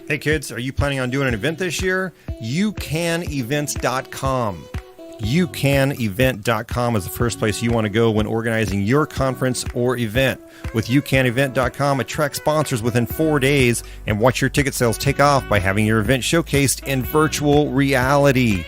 Hey kids, are you planning on doing an event this year? YouCanEvents.com. YouCanEvent.com is the first place you want to go when organizing your conference or event. With YouCanEvent.com, attract sponsors within 4 days and watch your ticket sales take off by having your event showcased in virtual reality.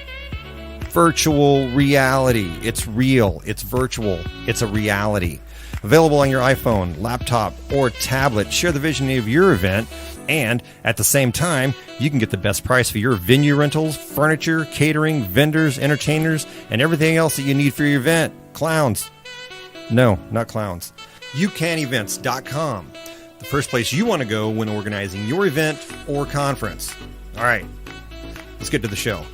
Virtual reality. It's real. It's virtual. It's a reality. Available on your iPhone, laptop, or tablet. Share the vision of your event, and at the same time, you can get the best price for your venue rentals, furniture, catering, vendors, entertainers, and everything else that you need for your event. Clowns. No, not clowns. YouCanEvents.com. The first place you want to go when organizing your event or conference. All right, let's get to the show.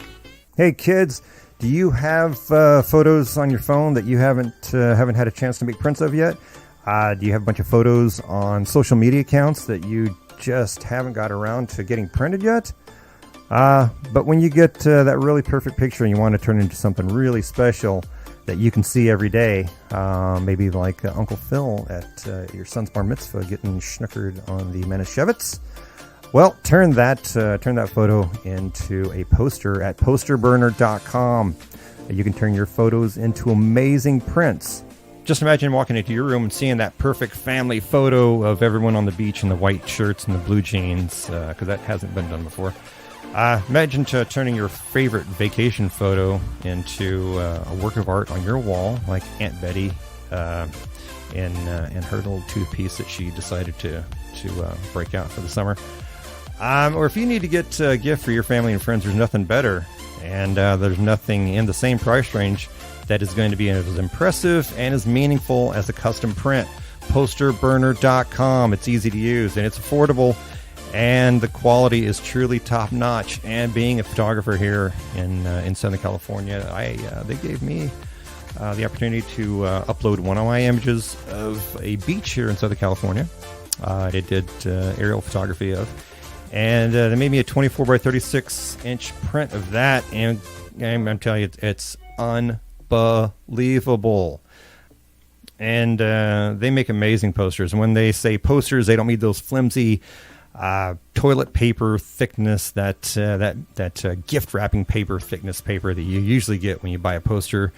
Hey kids, do you have photos on your phone that you haven't had a chance to make prints of yet? Do you have a bunch of photos on social media accounts that you just haven't got around to getting printed yet? But when you get that really perfect picture and you want to turn it into something really special that you can see every day, maybe like Uncle Phil at your son's bar mitzvah getting schnookered on the Manischewitz. Well, turn that photo into a poster at posterburner.com. You can turn your photos into amazing prints. Just imagine walking into your room and seeing that perfect family photo of everyone on the beach in the white shirts and the blue jeans, because that hasn't been done before. Imagine turning your favorite vacation photo into a work of art on your wall, like Aunt Betty and her little two-piece that she decided to break out for the summer. Or if you need to get a gift for your family and friends, there's nothing better, and there's nothing in the same price range that is going to be as impressive and as meaningful as a custom print. Posterburner.com. It's easy to use and it's affordable, and the quality is truly top notch. And being a photographer here in Southern California, they gave me the opportunity to upload one of my images of a beach here in Southern California. I did aerial photography of, and they made me a 24 by 36 inch print of that, and I'm telling you, it's unbelievable. And they make amazing posters. And when they say posters, they don't mean those flimsy toilet paper thickness, that gift wrapping paper thickness paper that you usually get when you buy a poster.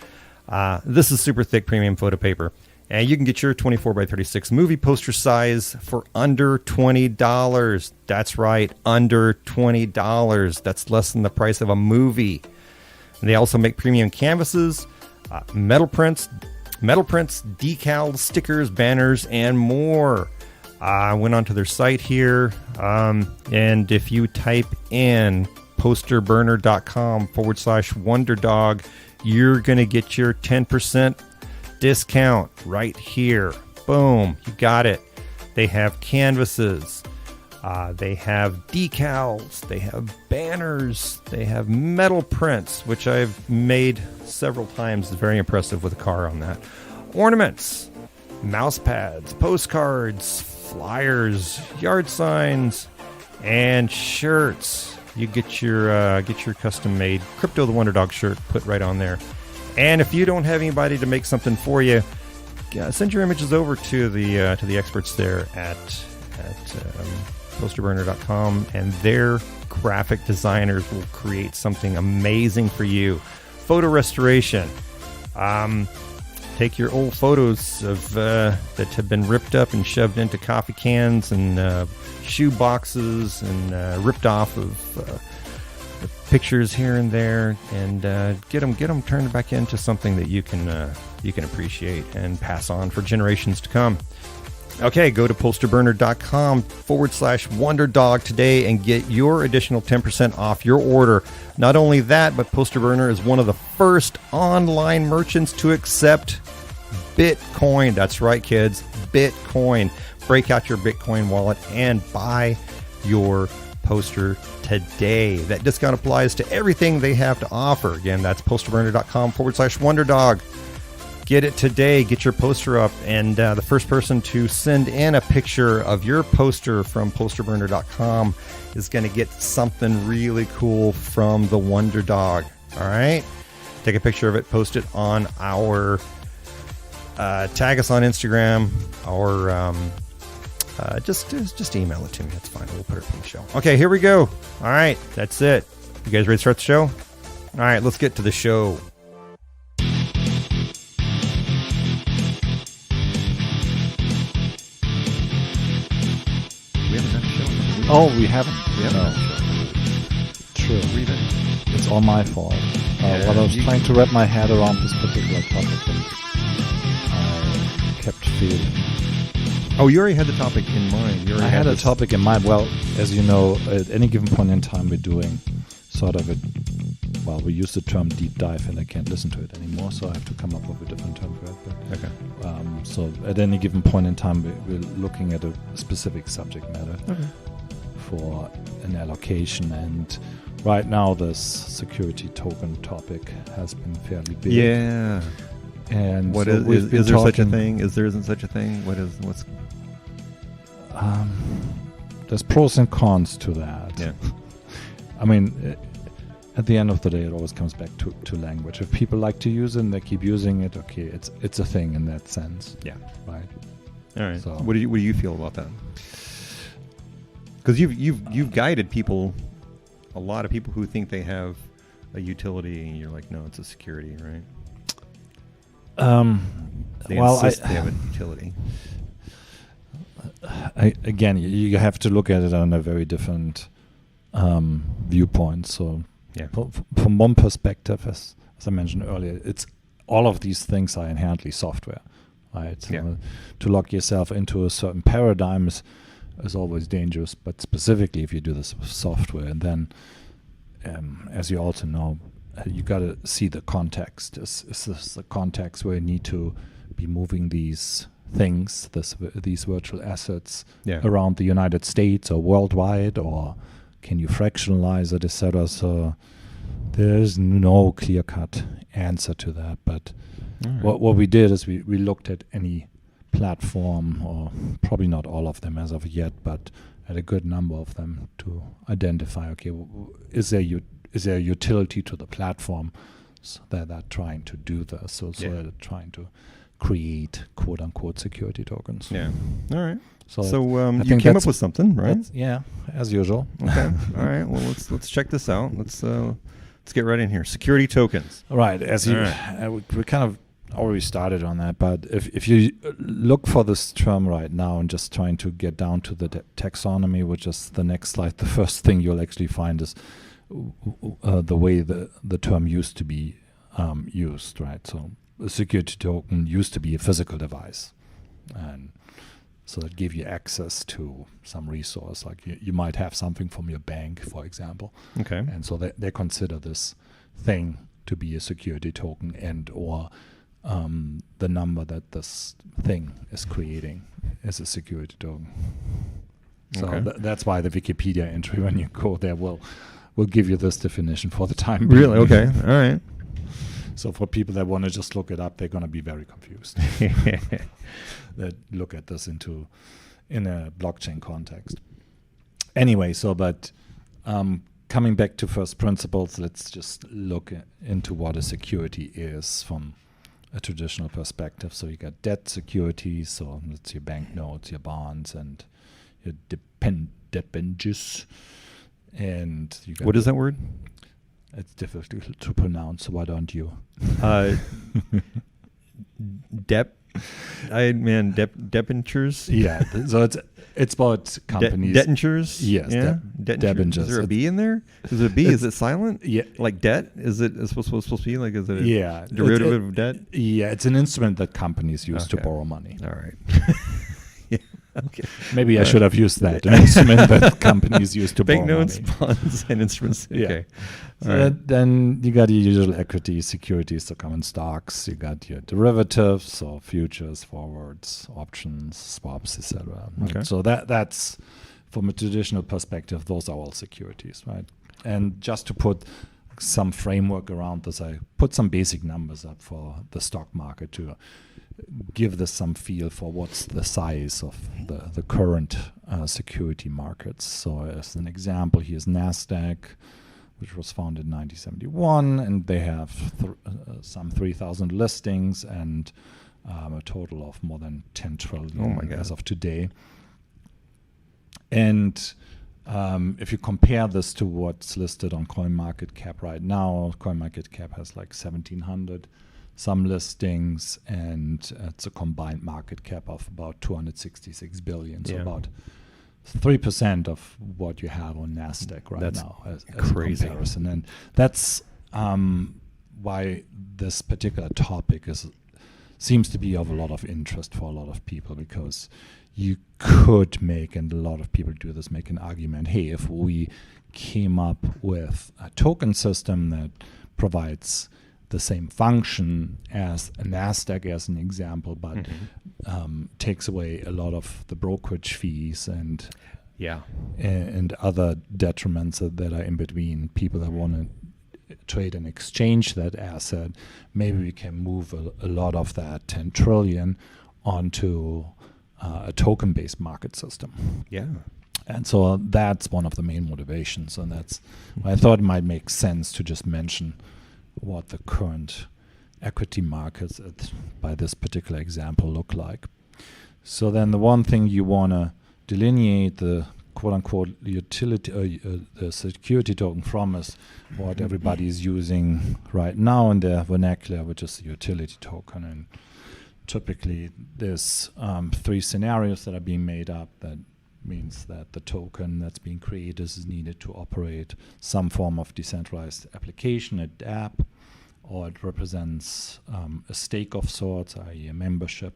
This is super thick premium photo paper. And you can get your 24 by 36 movie poster size for under $20. That's right, under $20. That's less than the price of a movie. And they also make premium canvases, metal prints, decals, stickers, banners, and more. I went onto their site here, and if you type in posterburner.com/WonderDog, you're going to get your 10% discount right here. Boom, you got it. They have canvases, they have decals, they have banners, they have metal prints, which I've made several times. It's very impressive with a car on that. Ornaments, mouse pads, postcards, flyers, yard signs, and shirts. You get your custom-made Crypto the Wonder Dog shirt put right on there. And if you don't have anybody to make something for you, send your images over to the experts there at posterburner.com, and their graphic designers will create something amazing for you. Photo restoration. Take your old photos of that have been ripped up and shoved into coffee cans and shoe boxes and ripped off of pictures here and there, and get them turned back into something that you can appreciate and pass on for generations to come. Okay, go to posterburner.com/WonderDog today and get your additional 10% off your order. Not only that, but Posterburner is one of the first online merchants to accept Bitcoin. That's right, kids, Bitcoin. Break out your Bitcoin wallet and buy your poster today. That discount applies to everything they have to offer. Again, that's posterburner.com/WonderDog. Get it today. Get your poster up, and the first person to send in a picture of your poster from posterburner.com is going to get something really cool from the Wonder Dog. All right? Take a picture of it, post it on our tag us on Instagram, our just email it to me. That's fine. We'll put it in the show. Okay, here we go. All right, that's it. You guys ready to start the show? All right, let's get to the show. We haven't done a show. Oh, we haven't? No. True. Read it. It's all my fault. But I was trying to wrap my head around this particular topic and I kept feeling. Oh, you already had the topic in mind. I had a topic in mind. Well, as you know, at any given point in time, we're doing sort of we use the term deep dive, and I can't listen to it anymore, so I have to come up with a different term for it. But, okay. So at any given point in time, we're looking at a specific subject matter for an allocation, and right now this security token topic has been fairly big. Yeah. And what so is there such a thing? There isn't such a thing? What's there's pros and cons to that. Yeah. I mean, at the end of the day, it always comes back to language. If people like to use it and they keep using it, okay, it's a thing in that sense. Yeah. Right. All right. So what do you feel about that? Because you've guided people, a lot of people who think they have a utility, and you're like, no, it's a security, right? They insist they have a utility. Again, you have to look at it on a very different viewpoint. So, yeah. From one perspective, as I mentioned earlier, it's all of these things are inherently software, right? So yeah. To lock yourself into a certain paradigm is always dangerous, but specifically if you do this with software, and then, as you also know, you got to see the context. Is this the context where you need to be moving these things, these virtual assets around the United States or worldwide, or can you fractionalize it, etc.? So there's no clear-cut answer to that. But what we did is we looked at any platform, or probably not all of them as of yet, but at a good number of them to identify, okay, is there a utility to the platform so that they're trying to do this? So they're trying to create quote-unquote security tokens. Yeah. All right. So you came up with something, right? Yeah, as usual. Okay. All right. Well, let's check this out. Let's get right in here. Security tokens. All right. We kind of already started on that, but if you look for this term right now and just trying to get down to the taxonomy, which is the next slide, the first thing you'll actually find is the way the term used to be used, right? So a security token used to be a physical device, and so it gave you access to some resource, like you might have something from your bank, for example. Okay. And so they consider this thing to be a security token, and or the number that this thing is creating is a security token. So that's why the Wikipedia entry, when you go there, will give you this definition for the time being. Really? Okay. All right. So for people that want to just look it up, they're going to be very confused. That look at this in a blockchain context. Anyway, but coming back to first principles, let's just look into what a security is from a traditional perspective. So you got debt securities, so that's your banknotes, your bonds, and your debentures. And you got what is that word? It's difficult to pronounce, so why don't you? Debentures. Yeah, so it's about companies. Debentures. Yes. Yeah. Debentures. Is there a B in there? Is it a B? Is it silent? Yeah. Like debt? Is it supposed to be like? Is it a derivative of debt? Yeah, it's an instrument that companies use to borrow money. All right. Yeah. Okay. Maybe I should have used that. An instrument that companies use to borrow money. Banknotes, bonds, and instruments. Yeah. Okay. So then you got your usual equity securities, so common stocks. You got your derivatives, so futures, forwards, options, swaps, etc. Okay. So that's from a traditional perspective, those are all securities, right? And just to put some framework around this, I put some basic numbers up for the stock market to give this some feel for what's the size of the current security markets. So as an example, here's NASDAQ, which was founded in 1971, and they have some 3,000 listings and a total of more than 10 trillion as of today. And if you compare this to what's listed on CoinMarketCap right now, CoinMarketCap has like 1,700 some listings, and it's a combined market cap of about 266 billion, so about 3% of what you have on NASDAQ right now as crazy. a comparison. And that's why this particular topic seems to be of a lot of interest for a lot of people, because you could make, and a lot of people do this, make an argument, hey, if we came up with a token system that provides the same function as a NASDAQ, as an example, but takes away a lot of the brokerage fees and other detriments that are in between people that want to trade and exchange that asset, maybe we can move a lot of that 10 trillion onto a token-based market system. Yeah. And so that's one of the main motivations, and that's I thought it might make sense to just mention what the current equity markets by this particular example look like. So then the one thing you want to delineate the quote-unquote utility, the security token from is what everybody is using right now in their vernacular, which is the utility token. And typically there's 3 scenarios that are being made up. That means that the token that's being created is needed to operate some form of decentralized application, an app, or it represents a stake of sorts, i.e. a membership,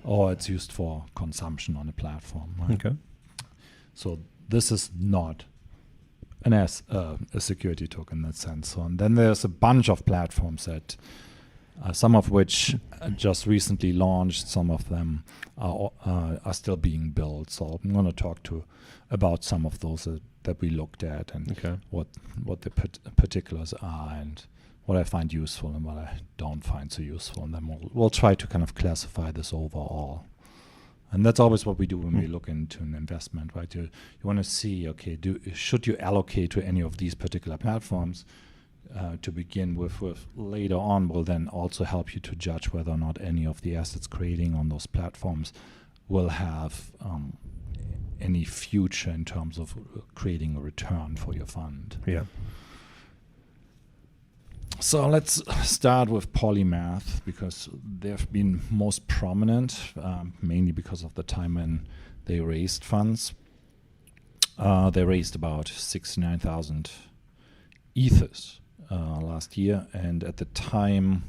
or it's used for consumption on a platform. Right? Okay. So this is not a security token in that sense. So, and then there's a bunch of platforms that some of which just recently launched, some of them are still being built. So I'm going to talk about some of those that we looked at, and what the particulars are, and what I find useful and what I don't find so useful. And then we'll try to kind of classify this overall. And that's always what we do when we look into an investment, right? You want to see, okay, should you allocate to any of these particular platforms to begin with later on will then also help you to judge whether or not any of the assets creating on those platforms will have any future in terms of creating a return for your fund. Yeah. So let's start with Polymath, because they've been most prominent, mainly because of the time when they raised funds. They raised about 69,000 ethers last year, and at the time,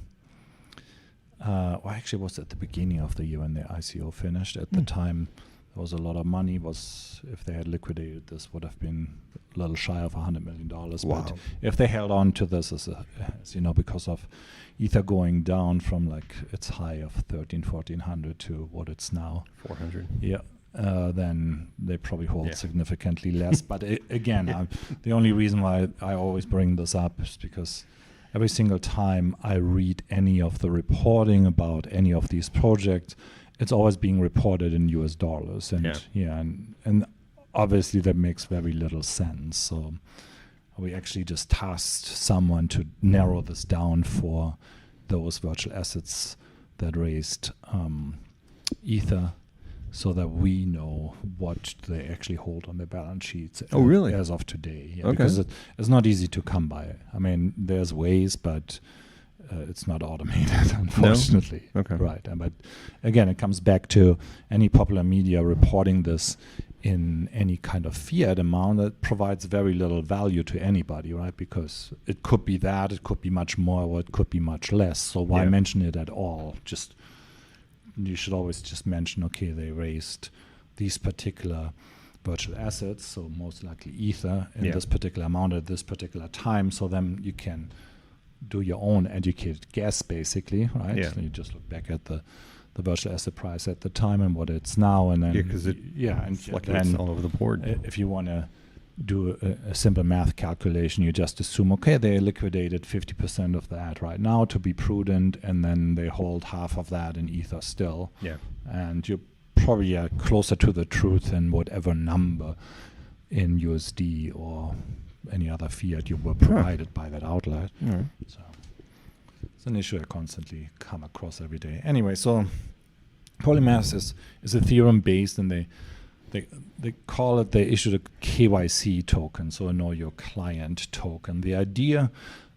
actually it was at the beginning of the year when the ICO finished. At the time, there was a lot of money. If they had liquidated this, would have been a little shy of $100 million. Wow. But if they held on to this, as you know, because of Ether going down from like its high of 1,400 to what it's now, 400. Yeah. Then they probably hold significantly less. But again, the only reason why I always bring this up is because every single time I read any of the reporting about any of these projects, it's always being reported in US dollars. And and obviously that makes very little sense. So we actually just tasked someone to narrow this down for those virtual assets that raised Ether, so that we know what they actually hold on their balance sheets. Oh, really? As of today. Yeah, okay. Because it's not easy to come by. I mean, there's ways, but it's not automated, unfortunately. No? Okay. Right. But again, it comes back to any popular media reporting this in any kind of fiat amount that provides very little value to anybody, right? Because it could be that, it could be much more, or it could be much less. So why mention it at all? You should always just mention, okay, they raised these particular virtual assets, so most likely Ether, in this particular amount at this particular time, so then you can do your own educated guess, basically, right? Yeah. So you just look back at the virtual asset price at the time and what it's now, and then because it fluctuates all over the board. If you want to do a simple math calculation, you just assume, okay, they liquidated 50% of that right now to be prudent, and then they hold half of that in Ether still. Yeah. And you're probably closer to the truth than whatever number in USD or any other fiat you were provided by that outlet. So it's an issue I constantly come across every day. Anyway, so Polymath is Ethereum based, and they they issued a KYC token, so a know your client token. The idea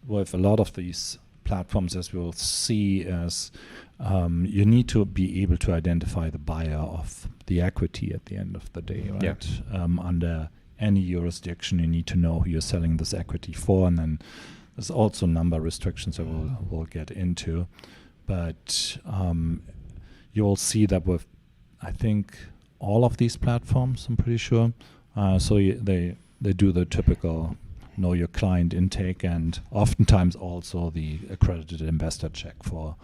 with a lot of these platforms, as we'll see, is you need to be able to identify the buyer of the equity at the end of the day, right? Yeah. Under any jurisdiction, you need to know who you're selling this equity for, and then there's also number restrictions that we'll get into. But you'll see that with, I think, all of these platforms, I'm pretty sure. They do the typical know your client intake, and oftentimes also the accredited investor check for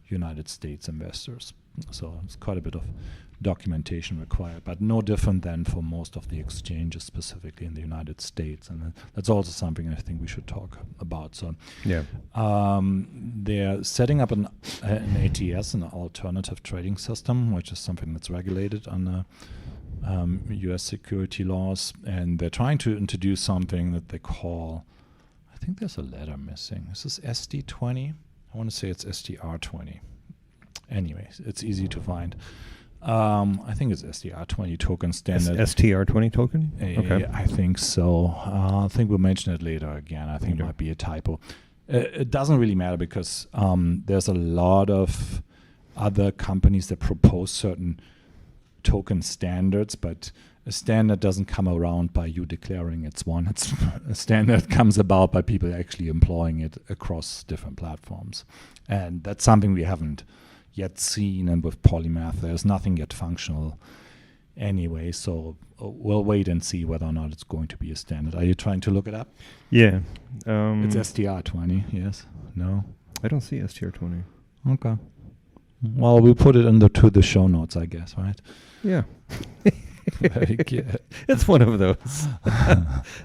United States investors. So it's quite a bit of documentation required, but no different than for most of the exchanges, specifically in the United States. And that's also something I think we should talk about. So yeah, they're setting up an ATS, an alternative trading system, which is something that's regulated under U.S. security laws, and they're trying to introduce something that they call, I think there's a letter missing. Is this SD20? I want to say it's STR20. Anyways, it's easy to find. I think it's STR20 token standard. STR20 token? Okay. I think so. I think we'll mention it later again. I think it might be a typo. It doesn't really matter because there's a lot of other companies that propose certain token standards, but a standard doesn't come around by you declaring it's one. It's a standard comes about by people actually employing it across different platforms. And that's something we haven't yet seen, and with Polymath there's nothing yet functional anyway, so we'll wait and see whether or not it's going to be a standard. Are you trying to look it up? Yeah. It's STR20, yes? No? I don't see STR20. Okay. Well, we'll put it to the show notes, I guess, right? Yeah. Very good. It's one of those.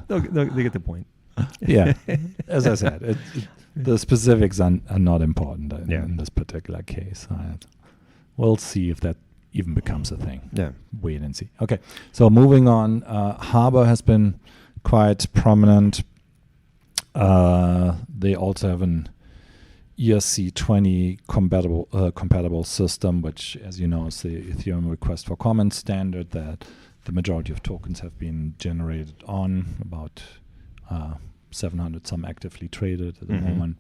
They get the point. Yeah. As I said, the specifics are not important in this particular case. We'll see if that even becomes a thing. Yeah. Wait and see. Okay. So moving on, Harbor has been quite prominent. They also have an ERC20 compatible system, which, as you know, is the Ethereum request for comment standard that the majority of tokens have been generated on, about 700 some actively traded at the moment.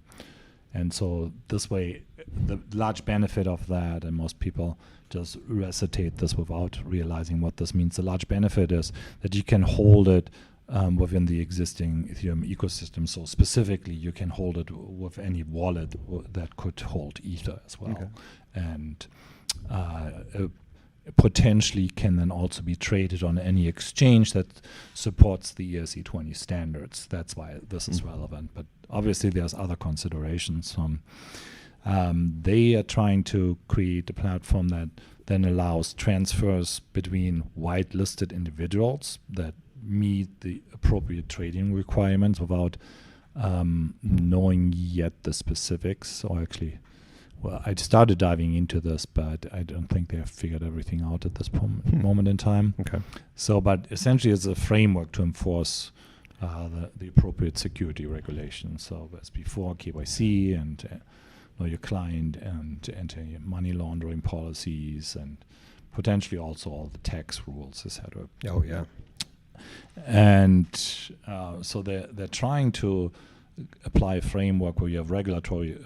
And so this way, the large benefit of that, and most people just recitate this without realizing what this means. The large benefit is that you can hold it within the existing Ethereum ecosystem. So specifically, you can hold it with any wallet that could hold Ether as well. Okay. And potentially can then also be traded on any exchange that supports the ERC20 standards. That's why this is relevant. But obviously, there's other considerations. They are trying to create a platform that then allows transfers between whitelisted individuals that meet the appropriate trading requirements without knowing yet the specifics. Or actually, well, I started diving into this, but I don't think they have figured everything out at this moment in time. Okay. So, but essentially, it's a framework to enforce the appropriate security regulations. So, as before, KYC and know your client and anti-money laundering policies, and potentially also all the tax rules, etc. Oh yeah. And so they're trying to apply a framework where you have regulatory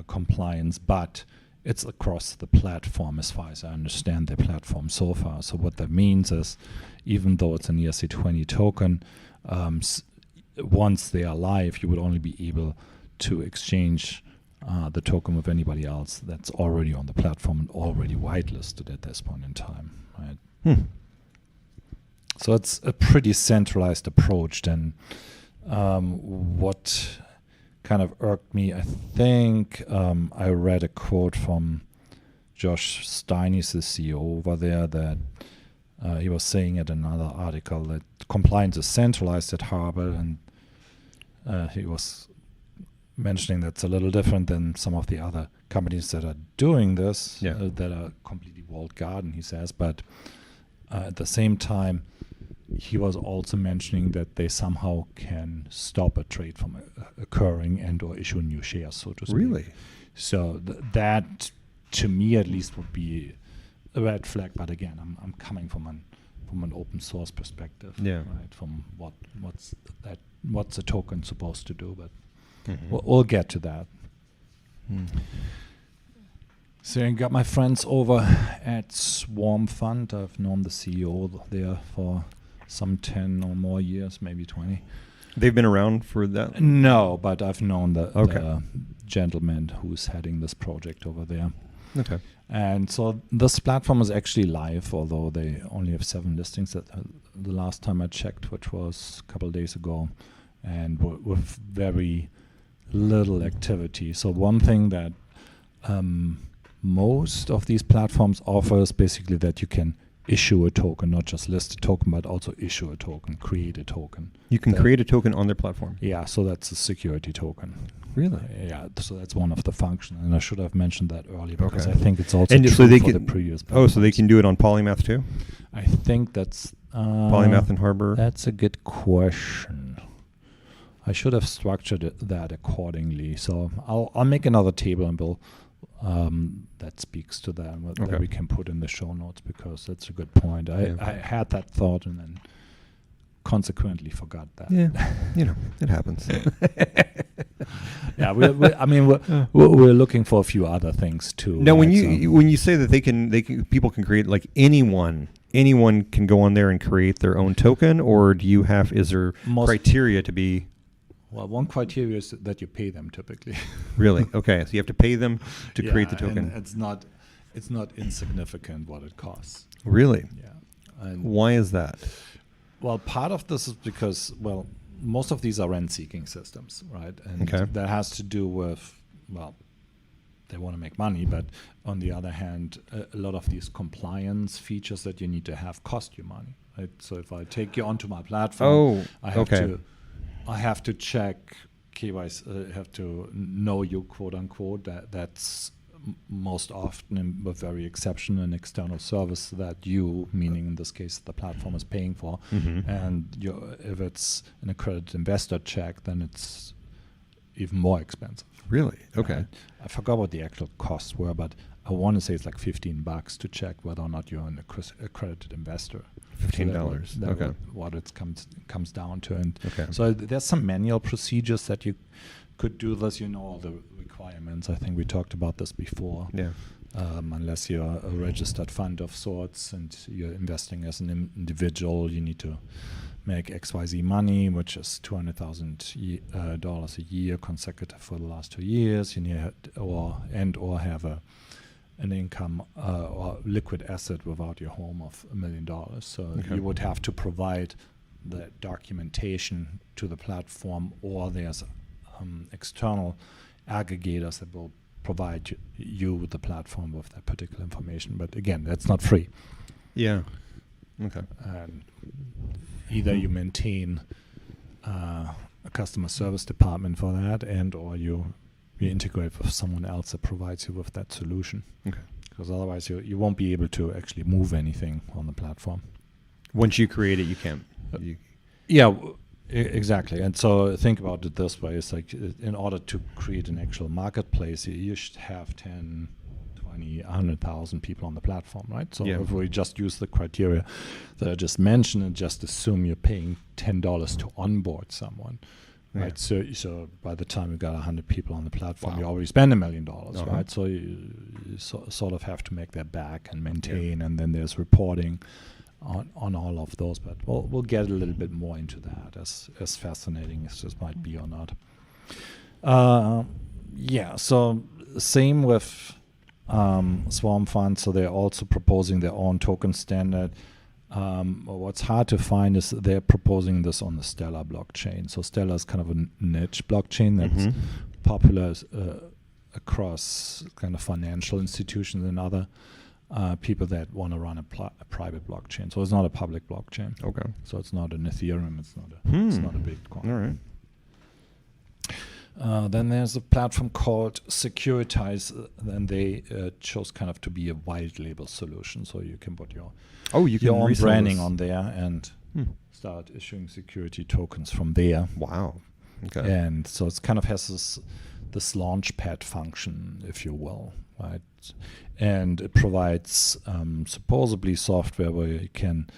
compliance, but it's across the platform as far as I understand the platform so far. So what that means is, even though it's an ERC20 token, once they are live, you would only be able to exchange the token with anybody else that's already on the platform and already whitelisted at this point in time. Right? So it's a pretty centralized approach. Then what kind of irked me, I think I read a quote from Josh Stein, he's the CEO over there, that he was saying at another article that compliance is centralized at Harbor, and he was mentioning that's a little different than some of the other companies that are doing this, that are completely walled garden, he says. But at the same time, he was also mentioning that they somehow can stop a trade from occurring and or issue new shares, so to speak. Really? So that, to me at least, would be a red flag. But again, I'm coming from an from an open source perspective. Yeah. Right. From what's a token supposed to do, but Mhm. we'll get to that. Mm. So I got my friends over at Swarm Fund. I've known the CEO there for some 10 or more years, maybe 20. They've been around for that? No, but I've known the Okay. gentleman who's heading this project over there. Okay. And so this platform is actually live, although they only have 7 listings at the last time I checked, which was a couple of days ago, and with very little activity. So one thing that most of these platforms offer is basically that you can issue a token, not just list a token, but also issue a token, create a token. You can create a token on their platform? Yeah, so that's a security token. Really? Yeah, so that's one of the functions, and I should have mentioned that earlier because Okay. I think it's also And true so they for can- the previous. Oh, so they platforms. can do it on Polymath too? I think that's Polymath and Harbor? That's a good question. I should have structured that accordingly. So I'll make another table and we'll that speaks to that, Okay. that we can put in the show notes, because that's a good point. I had that thought and then consequently forgot that. Yeah, it happens. Yeah, we're looking for a few other things too. Now, when right? when you say that people can create, like anyone can go on there and create their own token, or is there criteria to be? Well, one criteria is that you pay them typically. Really? Okay, so you have to pay them to create the token. And it's not insignificant what it costs. Really? Yeah. And Why is that? well, part of this is because, well, most of these are rent-seeking systems, right? And Okay. that has to do with, well, they want to make money, but on the other hand, a lot of these compliance features that you need to have cost you money, right? So if I take you onto my platform, I have to check KYC, have to know you, quote unquote. That's most often, with very exception, an external service that you, meaning in this case the platform, is paying for. Mhm. And if it's an accredited investor check, then it's even more expensive. Really? Okay. I forgot what the actual costs were, but I want to say it's like $15 to check whether or not you're an accredited investor. $15. So that Okay. what it comes down to. And Okay. so there's some manual procedures that you could do this. You know all the requirements. I think we talked about this before. Yeah. Unless you're a registered fund of sorts and you're investing as an individual, you need to make XYZ money, which is $200,000 a year consecutive for the last 2 years. You need or have an income or liquid asset without your home of $1 million. So Okay. you would have to provide the documentation to the platform, or there's external aggregators that will provide you with the platform with that particular information. But again, that's not free. Yeah. Okay. And either you maintain a customer service department for that, and or you integrate with someone else that provides you with that solution. Okay. Because otherwise you won't be able to actually move anything on the platform. Once you create it, you can't. Yeah, exactly. And so think about it this way. It's like, in order to create an actual marketplace, you should have 10, 20, 100,000 people on the platform, right? So Yeah. if we just use the criteria that I just mentioned and just assume you're paying $10 to onboard someone, right? So by the time you got 100 people on the platform, Wow. you already spend $1 million, Uh-huh. right? So you sort of have to make that back and maintain, and then there's reporting on all of those. But we'll get a little bit more into that, as fascinating as this might be or not. Yeah. So same with Swarm Fund. So they're also proposing their own token standard. What's hard to find is they're proposing this on the Stellar blockchain. So Stellar is kind of a niche blockchain that's popular across kind of financial institutions and other people that want to run a private blockchain. So it's not a public blockchain. Okay. So it's not an Ethereum. It's not a Bitcoin. All right. Then there's a platform called Securitize, and they chose kind of to be a white label solution. So you can put your You can own resell branding this. on there and start issuing security tokens from there. Wow. Okay. And so it kind of has this launchpad function, if you will, right? And it provides supposedly software where you can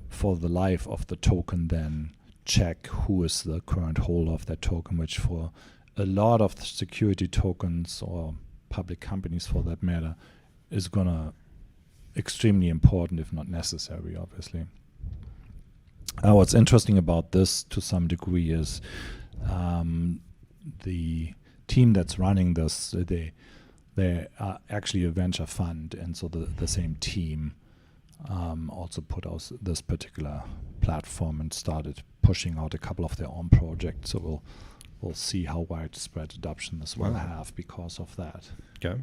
for the life of the token, then check who is the current holder of that token, which for a lot of the security tokens or public companies for that matter is gonna extremely important, if not necessary, obviously. What's interesting about this to some degree is the team that's running this, they are actually a venture fund, and so the same team also put out this particular platform and started pushing out a couple of their own projects. So we'll see how widespread adoption this will have because of that. Okay.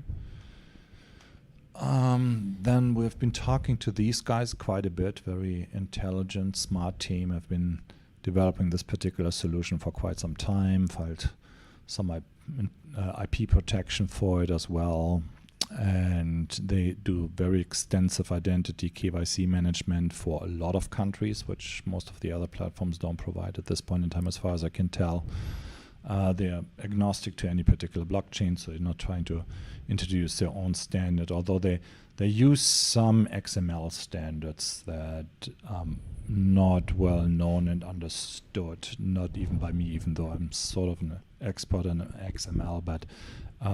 Then we've been talking to these guys quite a bit. Very intelligent, smart team. Have been developing this particular solution for quite some time. Filed some IP protection for it as well. And they do very extensive identity KYC management for a lot of countries, which most of the other platforms don't provide at this point in time, as far as I can tell. They're agnostic to any particular blockchain, so they're not trying to introduce their own standard, although they use some XML standards that not well known and understood, not even by me, even though I'm sort of an expert in XML. But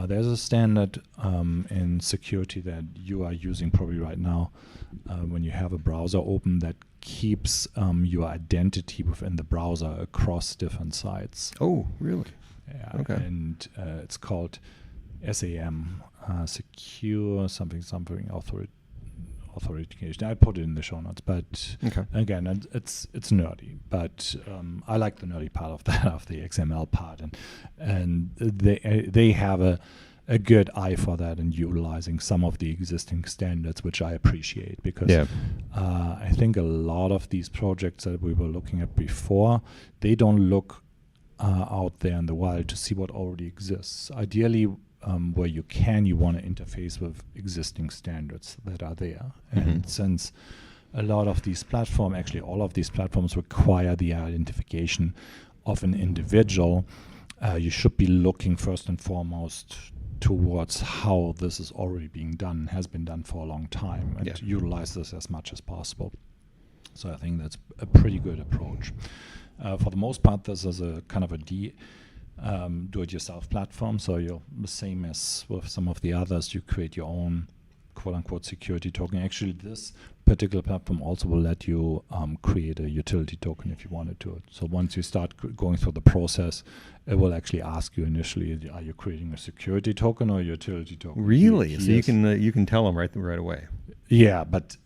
there's a standard in security that you are using probably right now when you have a browser open that keeps your identity within the browser across different sites. Oh, really? Yeah. Okay. And it's called SAM, Secure something authentication. I put it in the show notes, but again, it's nerdy. But I like the nerdy part of that, of the XML part, and they have a good eye for that and utilizing some of the existing standards, which I appreciate, because I think a lot of these projects that we were looking at before, they don't look out there in the wild to see what already exists. Ideally, where you want to interface with existing standards that are there. And since a lot of these platforms, actually all of these platforms, require the identification of an individual, you should be looking first and foremost towards how this is already being done, has been done for a long time, and utilize this as much as possible. So I think that's a pretty good approach. For the most part, this is a kind of a do-it-yourself platform. So you're the same as with some of the others. You create your own quote-unquote security token. Actually, this particular platform also will let you create a utility token if you wanted to. So once you start going through the process, it will actually ask you initially, are you creating a security token or a utility token? Really? So you can tell them right away. Yeah, but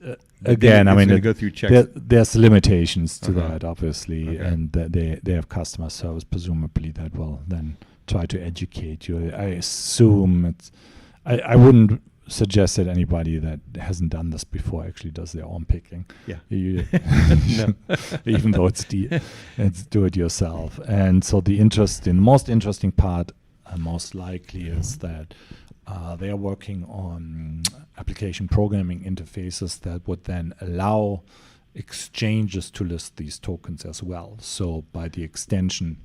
again, I mean, go through checks. There's limitations to that, obviously, and they have customer service, presumably, that will then try to educate you. I assume I wouldn't suggest that anybody that hasn't done this before actually does their own picking. Yeah. No. Even though it's do it yourself. And so the most interesting part, most likely, is that they are working on application programming interfaces that would then allow exchanges to list these tokens as well. So by the extension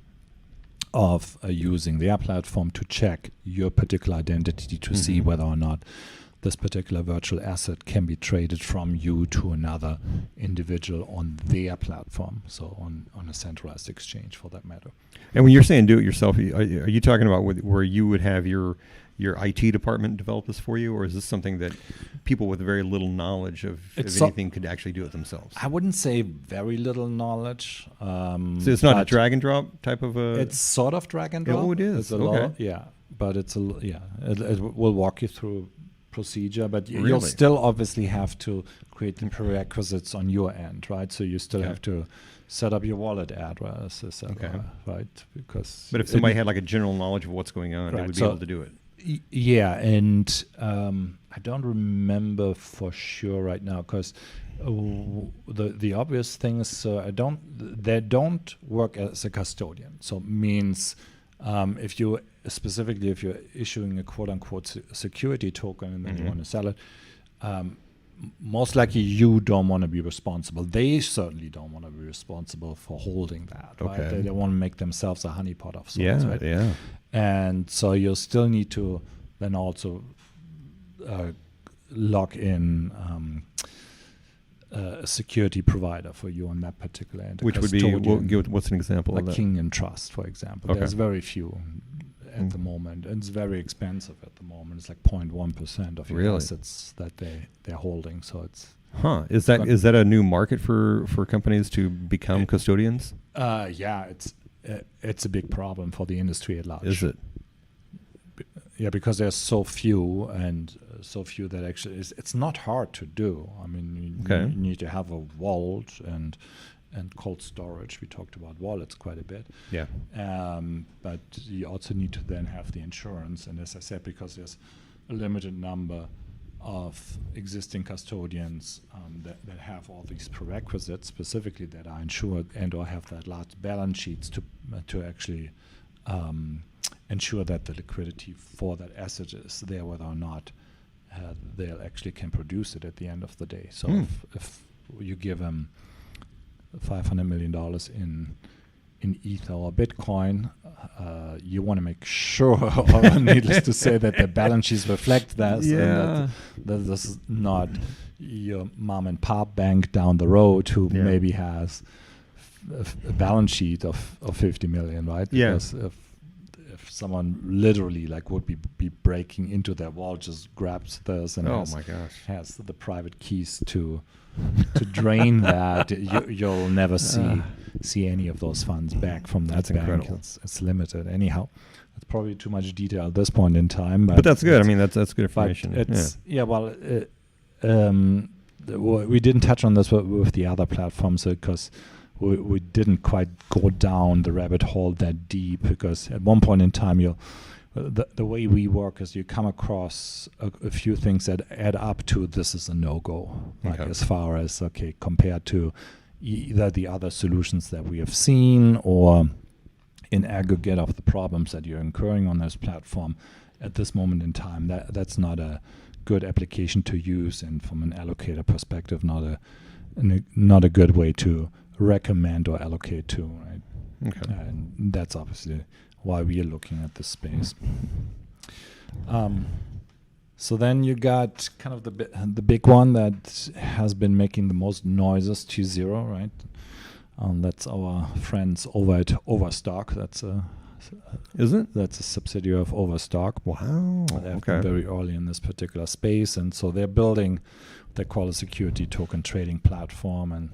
of using their platform to check your particular identity to see whether or not this particular virtual asset can be traded from you to another individual on their platform, so on a centralized exchange for that matter. And when you're saying do it yourself, are you talking about where you would have your IT department develop this for you, or is this something that people with very little knowledge of anything could actually do it themselves? I wouldn't say very little knowledge. So it's not a drag and drop type of a... It's sort of drag and drop. Oh, it is. It's but it will walk you through procedure, but you'll still obviously have to create the prerequisites on your end, right? So you still have to set up your wallet address, etc., right? But if somebody had like a general knowledge of what's going on, they would be able to do it. Yeah, and I don't remember for sure right now, because the obvious thing is they don't work as a custodian. So it means if you're issuing a quote-unquote security token and then you want to sell it, most likely you don't want to be responsible. They certainly don't want to be responsible for holding that, right? They want to make themselves a honeypot of sorts, right? Yeah. And so you'll still need to then also lock in a security provider for you on that particular end. Which would be, what's an example like of that? King and Trust, for example. Okay. There's very few at the moment, and it's very expensive at the moment. It's like 0.1% of your assets that they're holding. So it's is that a new market for companies to become custodians? Yeah, it's a big problem for the industry at large. Is it? Yeah, because there's so few, and so few that actually it's not hard to do. I mean, you need to have a vault and cold storage. We talked about wallets quite a bit. Yeah. But you also need to then have the insurance, and as I said, because there's a limited number of existing custodians that have all these prerequisites, specifically that are insured and or have that large balance sheets to actually ensure that the liquidity for that asset is there, whether or not they actually can produce it at the end of the day. So if you give them $500 million in Ether or Bitcoin, you want to make sure, or needless to say, that the balance sheets reflect that, and that this is not your mom and pop bank down the road who maybe has a balance sheet of 50 million, right? Because if someone literally would be breaking into their vault, just grabs this and has the private keys to drain that, you'll never see any of those funds back from that bank. Incredible. It's limited. Anyhow, it's probably too much detail at this point in time. But that's good. I mean, that's good information. We didn't touch on this with the other platforms because we didn't quite go down the rabbit hole that deep, because at one point in time the way we work is you come across a few things that add up to this is a no-go, as far as compared to either the other solutions that we have seen or in aggregate of the problems that you're incurring on this platform at this moment in time. That's not a good application to use, and from an allocator perspective, not a good way to recommend or allocate to, right? Okay. And that's obviously why we are looking at this space. So then you got kind of the big one that has been making the most noises, T0, right? That's our friends over at Overstock. That's a subsidiary of Overstock. Wow. They've been very early in this particular space, and so they're building what they call a security token trading platform. And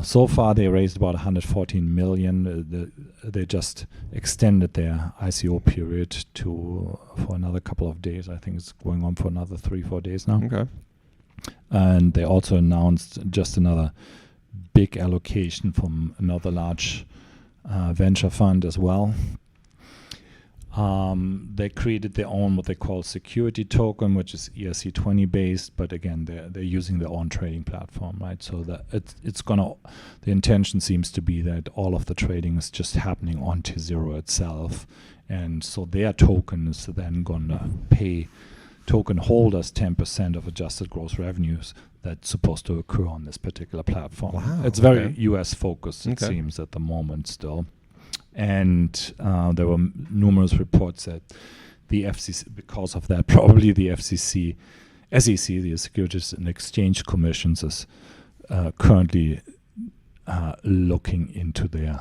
so far they raised about 114 million. They just extended their ICO period for another couple of days. I think it's going on for another 3-4 days now. Okay. And they also announced just another big allocation from another large venture fund as well. They created their own what they call security token, which is ERC20 based, but again they're using their own trading platform, right? So that the intention seems to be that all of the trading is just happening on T0 itself, and so their token is then gonna pay token holders 10% of adjusted gross revenues that's supposed to occur on this particular platform. Wow, it's very US focused, it seems, at the moment still. And there were numerous reports that the FCC, because of that, probably the SEC, the Securities and Exchange Commissions, is currently looking into their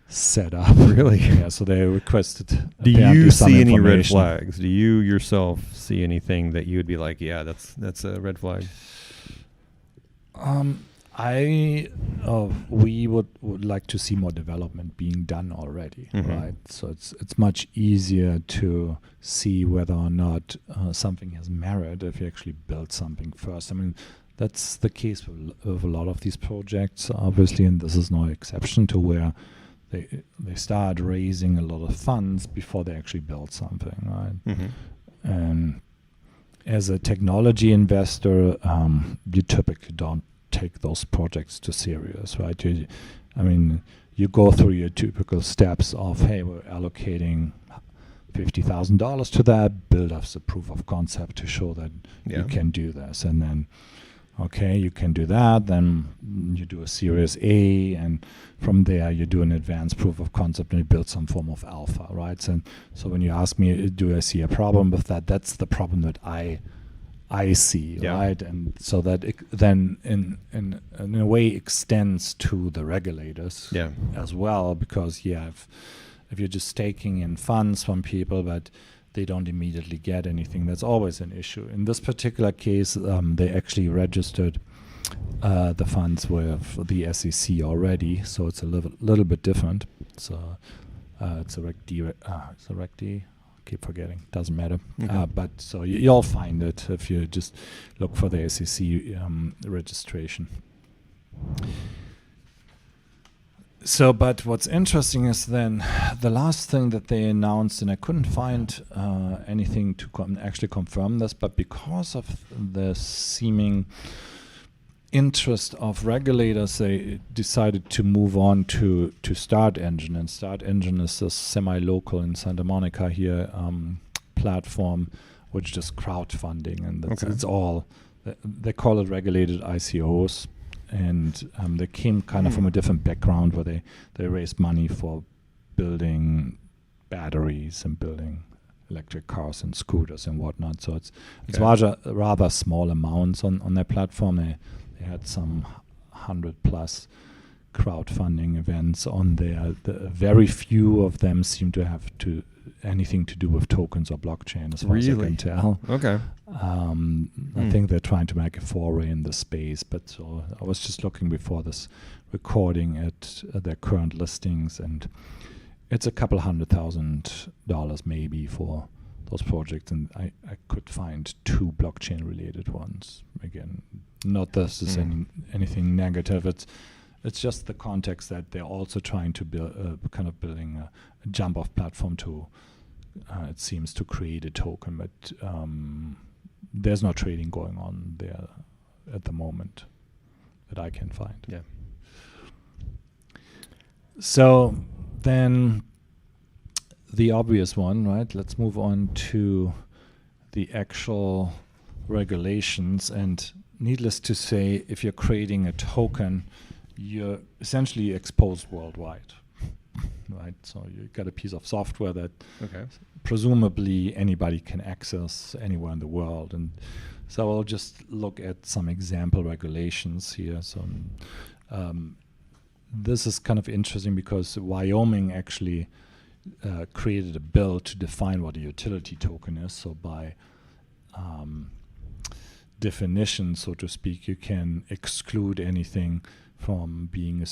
setup. Really? Yeah, so they requested. Do you see any red flags? Do you yourself see anything that you would be like, yeah, that's a red flag? We would like to see more development being done already, right? So it's much easier to see whether or not something has merit if you actually build something first. I mean, that's the case with a lot of these projects, obviously, and this is no exception to where they start raising a lot of funds before they actually build something, right? And as a technology investor, you typically don't take those projects too serious, right? You go through your typical steps of, hey, we're allocating $50,000 to that, build us a proof of concept to show that you can do this, and then you can do that, then you do a Series A, and from there you do an advanced proof of concept and you build some form of alpha, right? And so when you ask me, do I see a problem with that? That's the problem that I I see, Yeah. right? And so that it then in a way extends to the regulators Yeah. as well, because if you're just taking in funds from people but they don't immediately get anything, that's always an issue. In this particular case, they actually registered the funds with the SEC already, so it's a little bit different. So it's a Reg D. It's a Reg D. Keep forgetting. Doesn't matter. Okay. But so you'll find it if you just look for the SEC registration. So, but what's interesting is then the last thing that they announced, and I couldn't find anything to actually confirm this, but because of the seeming interest of regulators, they decided to move on to Start Engine. And Start Engine is this semi-local in Santa Monica here platform, which is crowdfunding, and it's all, they call it regulated ICOs. And they came kind of from a different background, where they raised money for building batteries and building electric cars and scooters and whatnot. So it's rather small amounts on their platform. They had some 100+ crowdfunding events on there. Very few of them seem to have anything to do with tokens or blockchain, as far as I can tell. Okay. I think they're trying to make a foray in the space, but so I was just looking before this recording at their current listings, and it's a couple $100,000 maybe for those projects, and I could find 2 blockchain related ones. Again, not this is anything negative. It's just the context that they're also trying to build building a jump off platform to it seems to create a token, but there's no trading going on there at the moment that I can find. Yeah. So then the obvious one, right? Let's move on to the actual regulations. And needless to say, if you're creating a token, you're essentially exposed worldwide, right? So you got a piece of software that presumably anybody can access anywhere in the world. And so I'll just look at some example regulations here. So this is kind of interesting because Wyoming actually created a bill to define what a utility token is. So by definition, so to speak, you can exclude anything from being a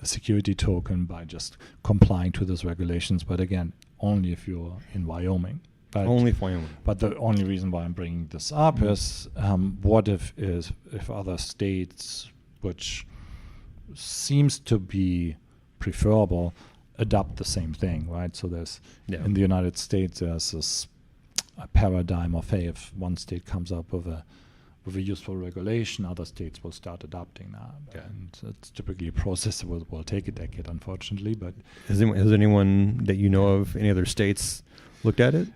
security token by just complying to those regulations. But again, only if you're in Wyoming. But only Wyoming. But the only reason why I'm bringing this up is what if other states, which seems to be preferable, adopt the same thing, right? So there's in the United States there's this paradigm of, hey, if one state comes up with a useful regulation, other states will start adopting that. And it's typically a process that will take a decade, unfortunately. But has anyone that you know of, any other states, looked at it?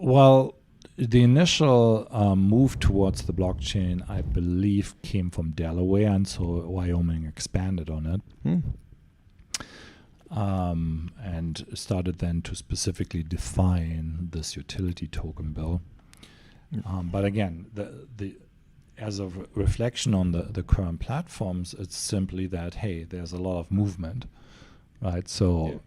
Well, the initial move towards the blockchain, I believe, came from Delaware, and so Wyoming expanded on it. And started then to specifically define this utility token bill. But again, as a reflection on the current platforms, it's simply that, hey, there's a lot of movement, right? So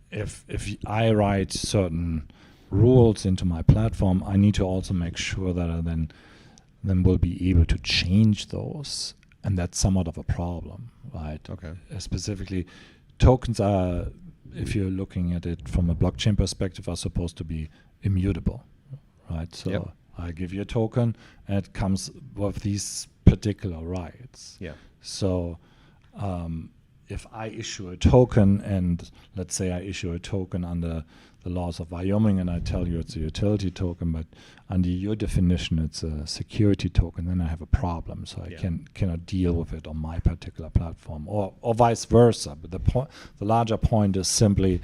if I write certain rules into my platform, I need to also make sure that I then will be able to change those, and that's somewhat of a problem, right? Specifically, tokens are, if you're looking at it from a blockchain perspective, are supposed to be immutable, right? So I give you a token, and it comes with these particular rights. So if I issue a token, and let's say I issue a token under the laws of Wyoming, and I tell you it's a utility token, but under your definition it's a security token, then I have a problem. So I cannot deal with it on my particular platform, or vice versa. But the larger point is simply,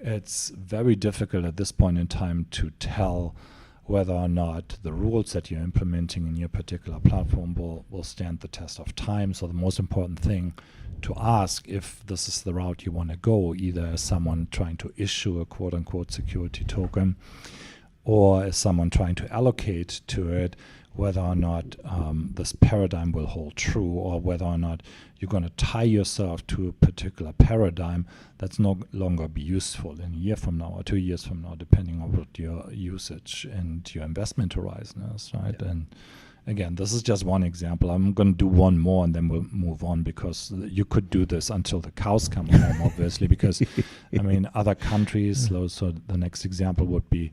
it's very difficult at this point in time to tell whether or not the rules that you're implementing in your particular platform will stand the test of time. So the most important thing to ask, if this is the route you want to go, either as someone trying to issue a quote-unquote security token, or is someone trying to allocate to it, whether or not this paradigm will hold true, or whether or not you're going to tie yourself to a particular paradigm that's no longer be useful in a year from now or 2 years from now, depending on what your usage and your investment horizon is, right? Yeah. And again, this is just one example. I'm going to do one more and then we'll move on, because you could do this until the cows come home, obviously, because, I mean, other countries, so the next example would be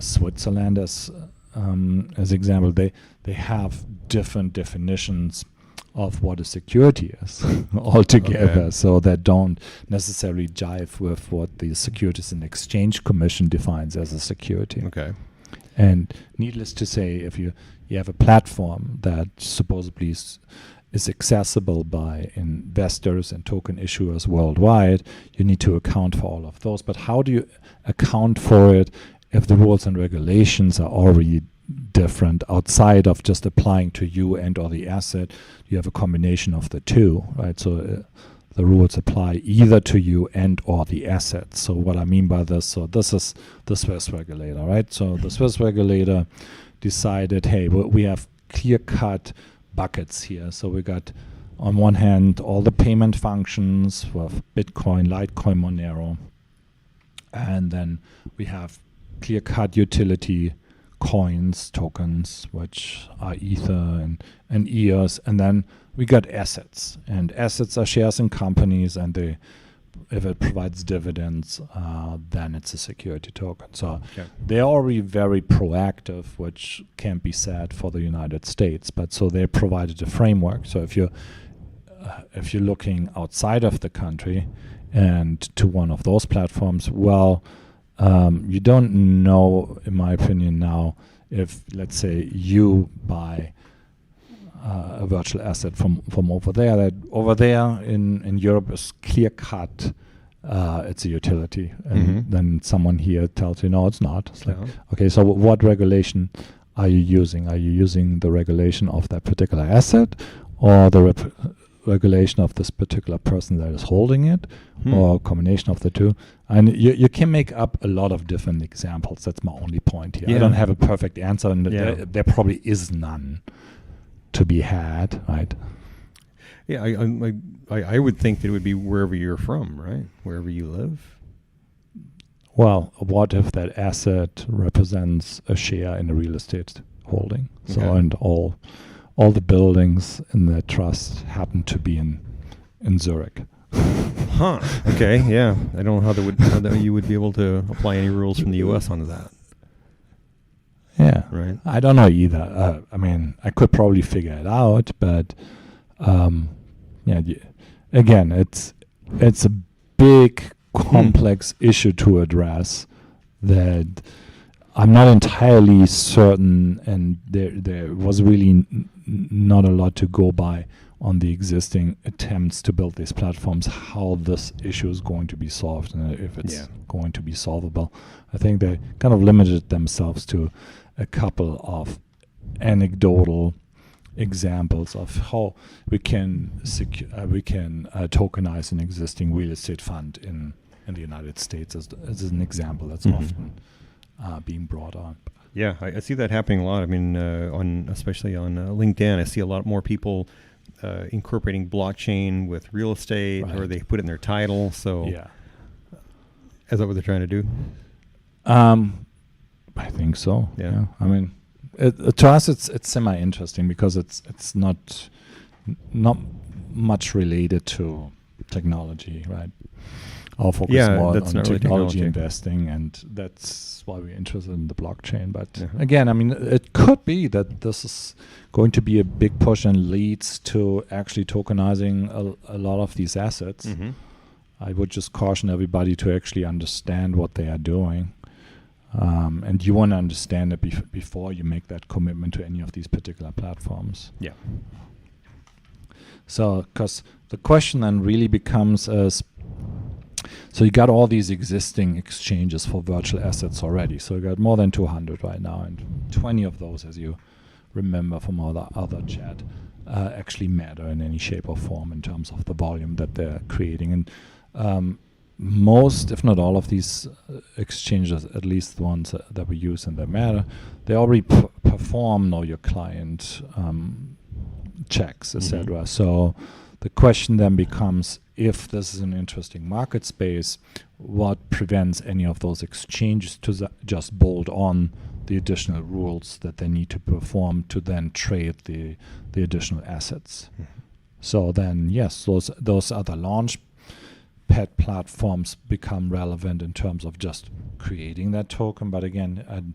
Switzerland as example. They have different definitions of what a security is altogether, Okay. so that don't necessarily jive with what the Securities and Exchange Commission defines as a security. Okay. And needless to say, if you have a platform that supposedly is accessible by investors and token issuers worldwide, you need to account for all of those. But how do you account for it if the rules and regulations are already different outside of just applying to you and or the asset? You have a combination of the two, right? So the rules apply either to you and or the asset. So what I mean by this, so this is the Swiss regulator, right? So the Swiss regulator decided, hey, we have clear-cut buckets here. So we got, on one hand, all the payment functions with Bitcoin, Litecoin, Monero. And then we have clear-cut utility coins, tokens, which are Ether and EOS. And then we got assets. And assets are shares in companies, and if it provides dividends, then it's a security token. So they're already very proactive, which can't be said for the United States. But so they provided a framework. So if you're looking outside of the country and to one of those platforms, well, you don't know, in my opinion now, if, let's say, you buy a virtual asset from over there, that over there in Europe is clear cut, it's a utility, and then someone here tells you, no, it's not. It's like, okay, so what regulation are you using? Are you using the regulation of that particular asset, or the regulation of this particular person that is holding it, or a combination of the two? And you can make up a lot of different examples. That's my only point here. I don't have a perfect answer, and there probably is none to be had, right? Yeah, I would think that it would be wherever you're from, right? Wherever you live. Well, what if that asset represents a share in a real estate holding? So, and all the buildings in that trust happen to be in Zurich. Huh. Okay. Yeah. I don't know how that you would be able to apply any rules from the U.S. onto that. Yeah. Right. I don't know either. I mean, I could probably figure it out, but again, it's a big, complex issue to address that I'm not entirely certain, and there was really not a lot to go by on the existing attempts to build these platforms, how this issue is going to be solved and if it's going to be solvable. I think they kind of limited themselves to a couple of anecdotal examples of how we can tokenize an existing real estate fund in the United States as an example that's often being brought up. Yeah, I see that happening a lot. I mean, especially on LinkedIn, I see a lot more people incorporating blockchain with real estate, or they put it in their title. So, is that what they're trying to do? I think so. Yeah. I mean, to us, it's semi-interesting because it's not much related to technology, right? I'll focus more on technology investing, and that's why we're interested in the blockchain. But again, I mean, it could be that this is going to be a big push and leads to actually tokenizing a lot of these assets. I would just caution everybody to actually understand what they are doing. And you want to understand it before you make that commitment to any of these particular platforms. Yeah. So, because the question then really becomes is, so you got all these existing exchanges for virtual assets already. So you got more than 200 right now, and 20 of those, as you remember from our other chat, actually matter in any shape or form in terms of the volume that they're creating. And most, if not all of these exchanges, at least the ones that we use in the matter, they already perform know your client checks, etc. So the question then becomes, if this is an interesting market space, what prevents any of those exchanges to just bolt on the additional rules that they need to perform to then trade the additional assets? So then, yes, those other launch pad platforms become relevant in terms of just creating that token. But again,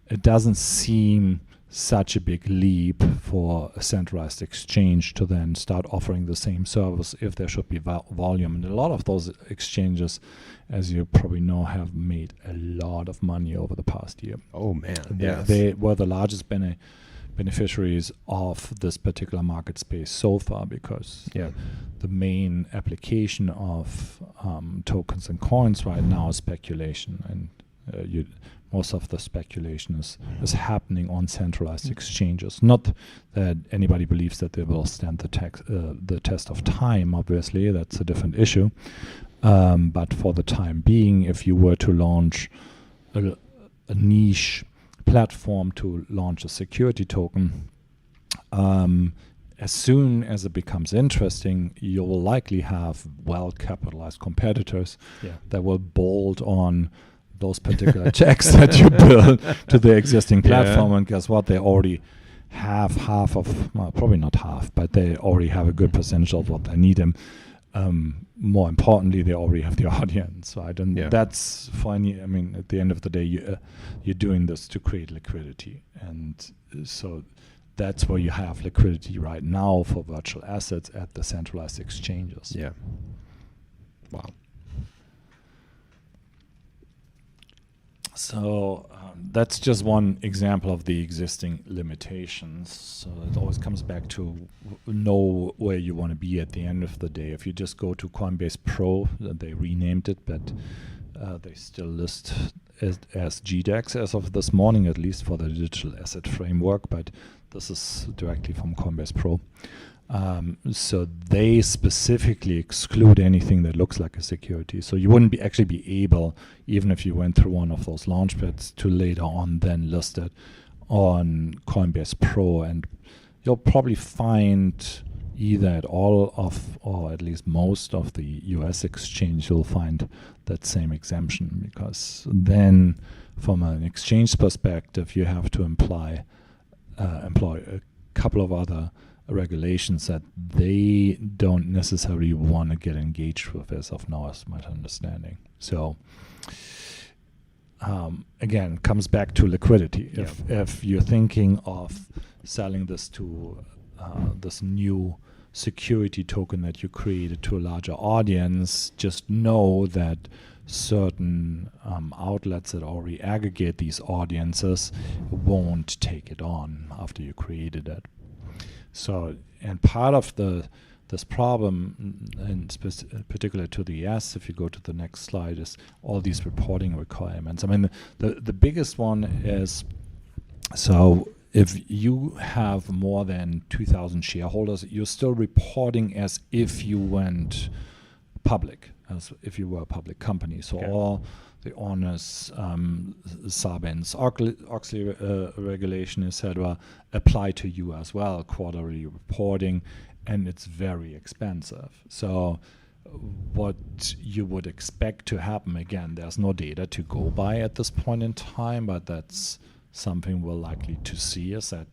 it doesn't seem such a big leap for a centralized exchange to then start offering the same service if there should be volume. And a lot of those exchanges, as you probably know, have made a lot of money over the past year. Oh, man. They were the largest beneficiaries of this particular market space so far, because the main application of tokens and coins right now is speculation, and most of the speculation is happening on centralized exchanges. Not that anybody believes that they will stand the test of time. Obviously, that's a different issue. But for the time being, if you were to launch a niche platform to launch a security token, as soon as it becomes interesting, you will likely have well-capitalized competitors that will bolt on those particular checks that you build to the existing platform. And guess what? They already have half of, well, probably not half, but they already have a good percentage of what they need. And more importantly, they already have the audience. So that's funny. I mean, at the end of the day, you're doing this to create liquidity. And so that's where you have liquidity right now for virtual assets at the centralized exchanges. Yeah. Wow. So that's just one example of the existing limitations. So it always comes back to know where you want to be at the end of the day. If you just go to Coinbase Pro, they renamed it, but they still list it as GDEX as of this morning, at least for the digital asset framework, but this is directly from Coinbase Pro. So they specifically exclude anything that looks like a security. So you wouldn't actually be able, even if you went through one of those launchpads, to later on then list it on Coinbase Pro. And you'll probably find either at all of, or at least most of the US exchange, you'll find that same exemption, because then from an exchange perspective, you have to employ a couple of other regulations that they don't necessarily want to get engaged with, as of now, as my understanding. So again, comes back to liquidity. If you're thinking of selling this to this new security token that you created to a larger audience, just know that certain outlets that already aggregate these audiences won't take it on after you created it. So, and part of this problem, and particular to the US, if you go to the next slide, is all these reporting requirements. I mean, the biggest one is, so if you have more than 2,000 shareholders, you're still reporting as if you went public, as if you were a public company. So all the owners, Sarbanes-Oxley regulation, etc., apply to you as well, quarterly reporting, and it's very expensive. So what you would expect to happen, again, there's no data to go by at this point in time, but that's something we're likely to see, is that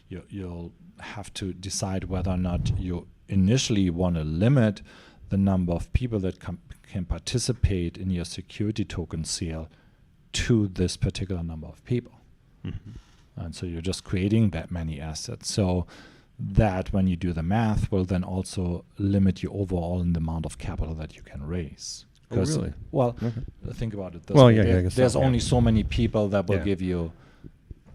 you'll have to decide whether or not you initially want to limit the number of people that can participate in your security token sale to this particular number of people. And so you're just creating that many assets. So that, when you do the math, will then also limit you overall in the amount of capital that you can raise. Oh, really? Well, think about it this well, way. Yeah, I guess there's so, only so many people that will give you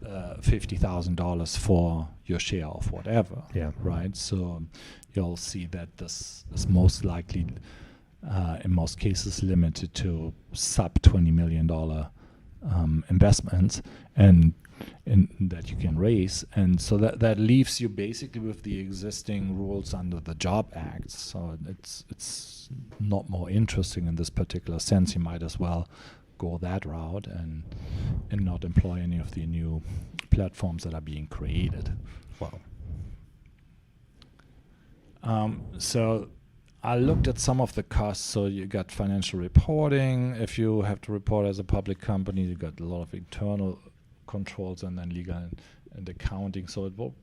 $50,000 for your share of whatever. Right? So you'll see that this is most likely, in most cases, limited to sub $20 million investments. And that you can raise, and so that leaves you basically with the existing rules under the Job Act. So it's not more interesting in this particular sense. You might as well go that route and not employ any of the new platforms that are being created. Wow. So I looked at some of the costs. So you got financial reporting. If you have to report as a public company, you got a lot of internal controls and then legal and accounting. So it will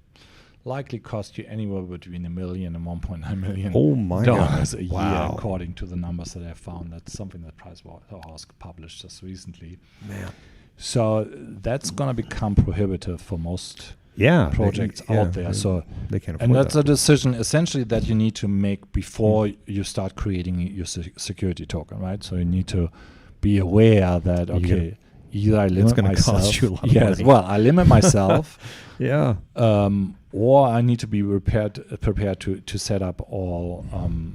likely cost you anywhere between $1 million and $1.9 million Oh my God. a Wow. year, according to the numbers that I found. That's something that Pricewaterhouse published just recently. Man. So that's going to become prohibitive for most projects yeah, out there. So they can't afford and that's that. a decision essentially that you need to make before you start creating your security token, right? So you need to be aware that either I limit gonna myself. cost you a lot of yes, money. well, I limit myself, Yeah. or I need to be prepared to set up all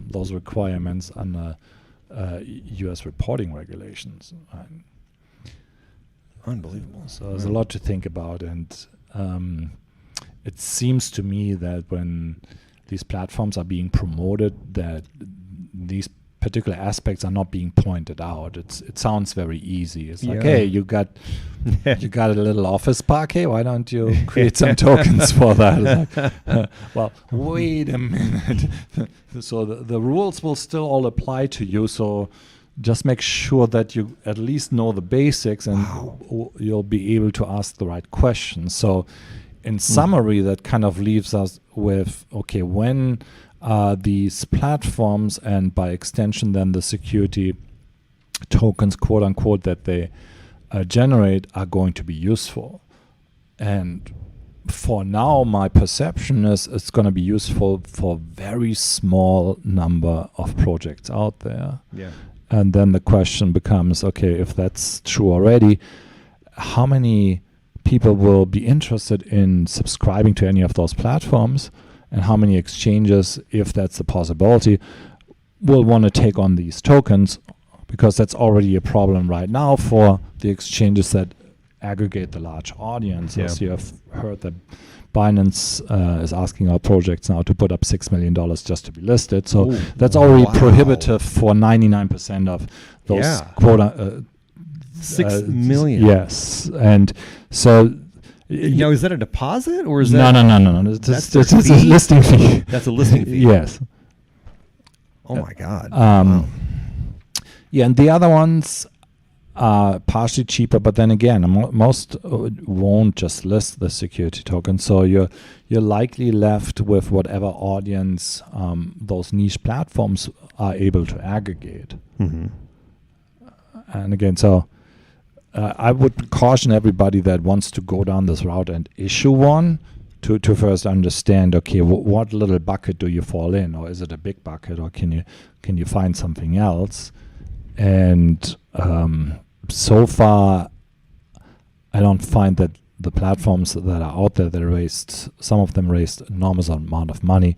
those requirements under U.S. reporting regulations. Unbelievable. So there's a lot to think about, and it seems to me that when these platforms are being promoted, that these particular aspects are not being pointed out. It sounds very easy. It's like, hey, you got a little office park. Hey, why don't you create some tokens for that? It's like, well, wait a minute. So the rules will still all apply to you. So just make sure that you at least know the basics, and you'll be able to ask the right questions. So in summary, that kind of leaves us with, okay, when these platforms, and by extension then the security tokens, quote unquote, that they generate are going to be useful. And for now, my perception is it's going to be useful for a very small number of projects out there. Yeah. And then the question becomes, okay, if that's true already, how many people will be interested in subscribing to any of those platforms? And how many exchanges, if that's a possibility, will want to take on these tokens? Because that's already a problem right now for the exchanges that aggregate the large audiences. Yeah. You have heard that Binance is asking our projects now to put up $6 million just to be listed. So that's already prohibitive for 99% of those quote 6 million. Yes. And so Now, is that a deposit or is that no. It's a listing fee. That's a listing fee. Yes. Oh my God. Yeah, and the other ones are partially cheaper, but then again, most won't just list the security token. So you're likely left with whatever audience those niche platforms are able to aggregate. Mm-hmm. And again, so I would caution everybody that wants to go down this route and issue one to first understand, okay, what little bucket do you fall in, or is it a big bucket, or can you find something else? And so far, I don't find that the platforms that are out there that some of them raised enormous amount of money,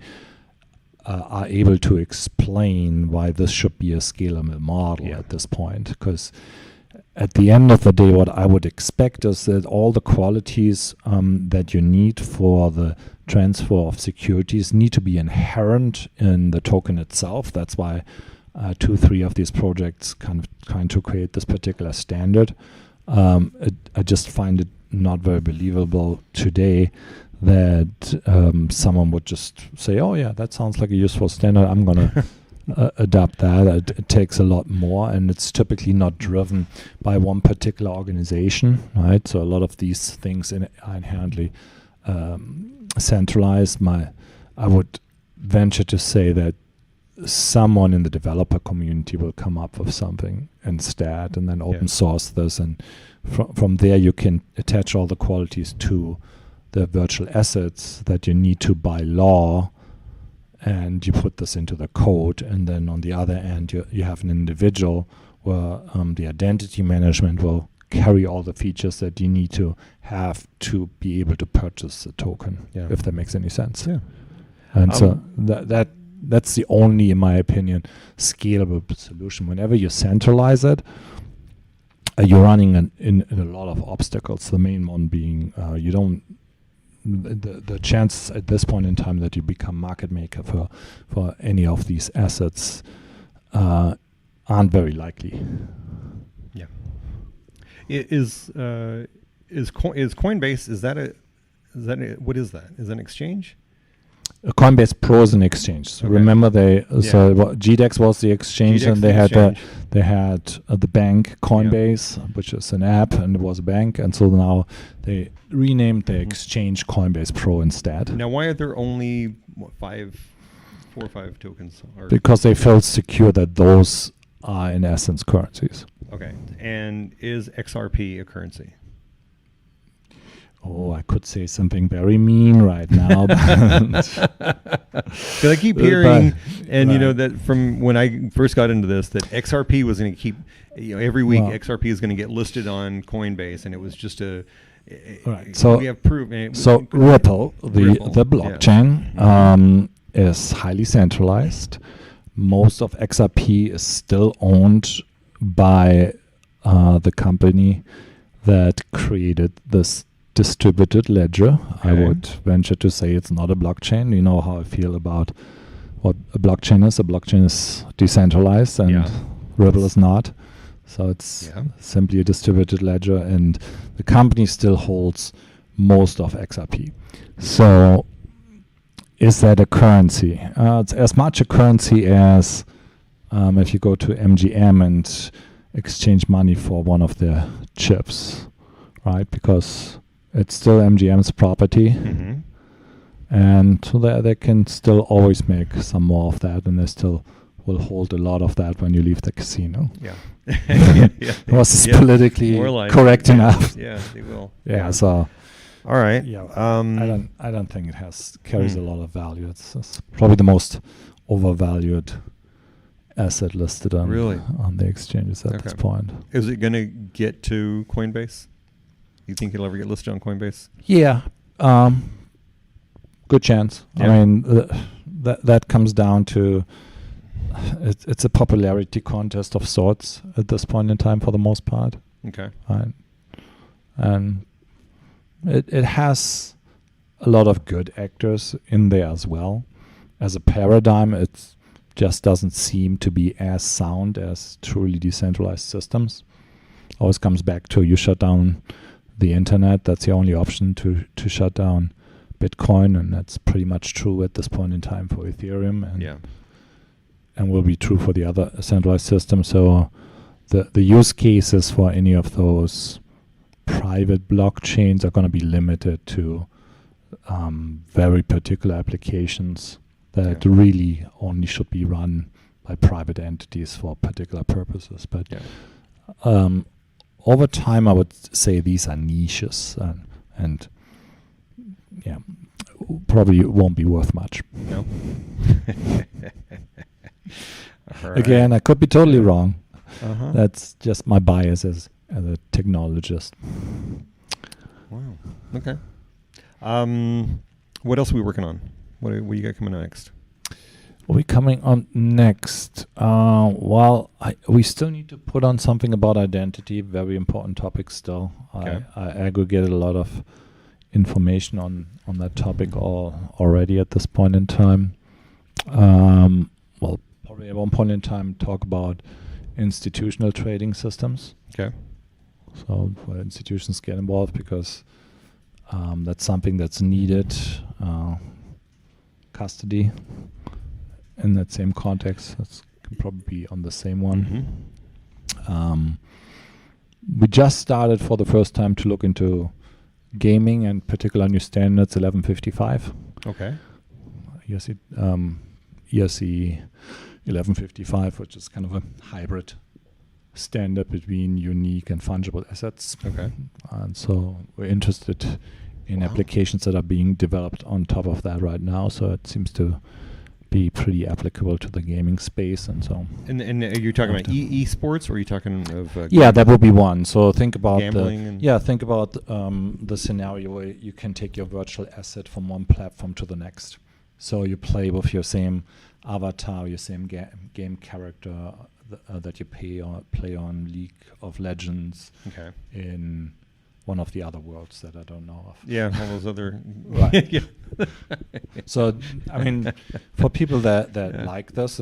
are able to explain why this should be a scalable model at this point. Because at the end of the day, what I would expect is that all the qualities that you need for the transfer of securities need to be inherent in the token itself. That's why 2-3 of these projects kind of trying to create this particular standard. I just find it not very believable today that someone would just say, oh yeah, that sounds like a useful standard, I'm going to adopt that. It takes a lot more, and it's typically not driven by one particular organization, right? So a lot of these things are inherently centralized. I would venture to say that someone in the developer community will come up with something instead, and then open source this, and from there you can attach all the qualities to the virtual assets that you need to by law, and you put this into the code. And then on the other end, you have an individual where the identity management will carry all the features that you need to have to be able to purchase the token, if that makes any sense. Yeah. And so that's the only, in my opinion, scalable solution. Whenever you centralize it, you're running in a lot of obstacles. The main one being you don't. The chance at this point in time that you become market maker for any of these assets aren't very likely. Yeah. Is Coinbase, what is that? Is that an exchange? Coinbase Pro is an exchange. So Okay. remember GDEX was the exchange, GDEX and they the had exchange. the bank Coinbase, which is an app, and it was a bank, and so now they renamed the exchange Coinbase Pro instead. Now, why are there only 4 or 5 tokens? Because they felt secure that those are in essence currencies. Okay. And is XRP a currency? Oh, I could say something very mean right now. Because I keep hearing, and right. that from when I first got into this, that XRP was going to keep, every week Well, XRP is going to get listed on Coinbase, and it was just Right. So we have proof. So Ripple, the yeah. blockchain, is highly centralized. Most of XRP is still owned by the company that created this distributed ledger. I Okay. would venture to say it's not a blockchain. You know how I feel about what a blockchain is. A blockchain is decentralized, and Yeah. Ripple is not. So it's Yeah. simply a distributed ledger, and the company still holds most of XRP. So is that a currency? It's as much a currency as if you go to MGM and exchange money for one of their chips, right? Because it's still MGM's property, Mm-hmm. and so they can still always make some more of that, and they still will hold a lot of that when you leave the casino. Yeah. Was this Yeah. politically More like correct it. enough? Yeah, they will. Yeah, so All right. yeah, Um, I don't think it carries a Hmm. lot of value. It's probably the most overvalued asset listed on Really? on the exchanges at this Okay. point. Is it going to get to Coinbase? You think it'll ever get listed on Coinbase? Yeah, good chance. Yeah. I mean, that comes down to it's a popularity contest of sorts at this point in time for the most part, Okay. right? And it has a lot of good actors in there as well. As a paradigm, it just doesn't seem to be as sound as truly decentralized systems. Always comes back to you shut down the internet. That's the only option to shut down Bitcoin, and that's pretty much true at this point in time for Ethereum, and Yeah. and will be true for the other centralized systems. So the use cases for any of those private blockchains are going to be limited to very particular applications that Yeah. really only should be run by private entities for particular purposes. But Yeah. over time, I would say these are niches, and yeah, probably won't be worth much. No. All right. Again, I could be totally wrong. Uh-huh. That's just my bias as a technologist. Wow. Okay. What else are we working on? What you got coming next? What are we coming on next? We still need to put on something about identity. Very important topic still. Okay. I aggregated a lot of information on that topic already at this point in time. Probably at one point in time talk about institutional trading systems. Okay. So where institutions get involved, because that's something that's needed. Custody in that same context, that's can probably be on the same one. Mm-hmm. We just started for the first time to look into gaming, and particular new standards 1155. Okay. ERC 1155, which is kind of a hybrid standard between unique and fungible assets. Okay. And so we're interested in Wow. applications that are being developed on top of that right now. So it seems to be pretty applicable to the gaming space, and so. And are you talking about esports, or are you talking of? Yeah, that would be one. So think about gambling. And think about the scenario where you can take your virtual asset from one platform to the next. So you play with your same avatar, your same game character, that you play on League of Legends. Okay. In one of the other worlds that I don't know of. Yeah, all those other. Right. Yeah. So, I mean, for people that like this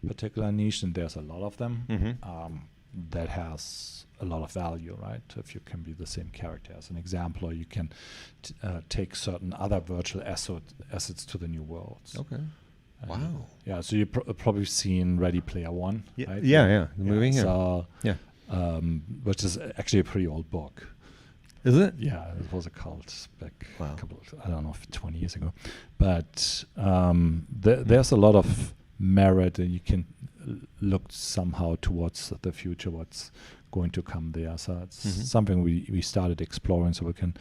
particular niche, and there's a lot of them, that has a lot of value, right? If you can be the same character as an example, or you can take certain other virtual assets to the new worlds. Okay. Wow. Yeah, so you've probably seen Ready Player One, right? Yeah, the movie. Yeah. So, yeah. Which is actually a pretty old book. Is it? Yeah, it was a cult back Wow. I don't know, 20 years ago. But there's a lot of merit, and you can look somehow towards the future, what's going to come there. So it's something we started exploring, so we can.